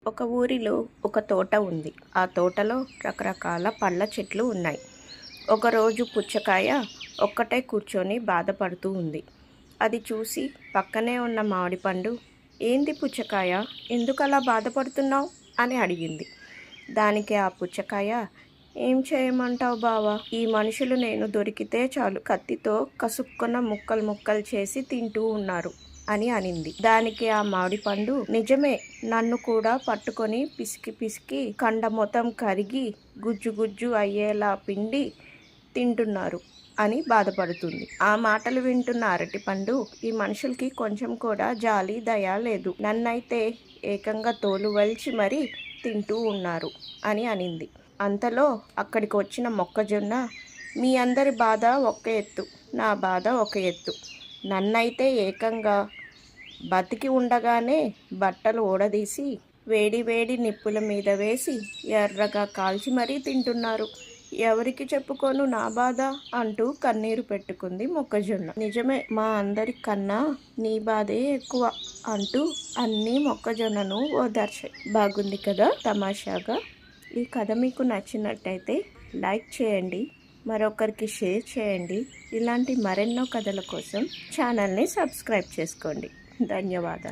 ఒక ఊరిలో ఒక తోట ఉంది. ఆ తోటలో రకరకాల పళ్ళ చెట్లు ఉన్నాయి. ఒకరోజు పుచ్చకాయ ఒక్కటే కూర్చొని బాధపడుతూ ఉంది. అది చూసి పక్కనే ఉన్న మామిడి పండు, ఏంది పుచ్చకాయ, ఎందుకలా బాధపడుతున్నావు అని అడిగింది. దానికి ఆ పుచ్చకాయ, ఏం చేయమంటావు బావా, ఈ మనుషులు నేను దొరికితే చాలు కత్తితో కసుక్కున ముక్కలు ముక్కలు చేసి తింటూ ఉన్నారు అని అనింది. దానికి ఆ మామిడి పండు, నిజమే, నన్ను కూడా పట్టుకొని పిసికి పిసికి కండ మొత్తం కరిగి గుజ్జు గుజ్జు అయ్యేలా పిండి తింటున్నారు అని బాధపడుతుంది. ఆ మాటలు వింటున్న అరటిపండు, ఈ మనుషులకి కొంచెం కూడా జాలి దయ లేదు, నన్నైతే ఏకంగా తోలు వలిచి మరీ తింటూ ఉన్నారు అని అనింది. అంతలో అక్కడికి వచ్చిన మొక్కజొన్న, మీ అందరి బాధ ఒక ఎత్తు, నా బాధ ఒక ఎత్తు, నన్నైతే ఏకంగా బతికి ఉండగానే బట్టలు ఊడదీసి వేడి వేడి నిప్పుల మీద వేసి ఎర్రగా కాల్చి మరీ తింటున్నారు, ఎవరికి చెప్పుకోను నా బాధ అంటూ కన్నీరు పెట్టుకుంది మొక్కజొన్న. నిజమే, మా అందరి కన్నా నీ బాధే ఎక్కువ అంటూ అన్నీ మొక్కజొన్నను ఓదార్చాయి. బాగుంది కదా తమాషాగా. ఈ కథ మీకు నచ్చినట్టయితే లైక్ చేయండి, మరొకరికి షేర్ చేయండి. ఇలాంటి మరెన్నో కథల కోసం ఛానల్ని సబ్స్క్రైబ్ చేసుకోండి. ధన్యవాదాలు.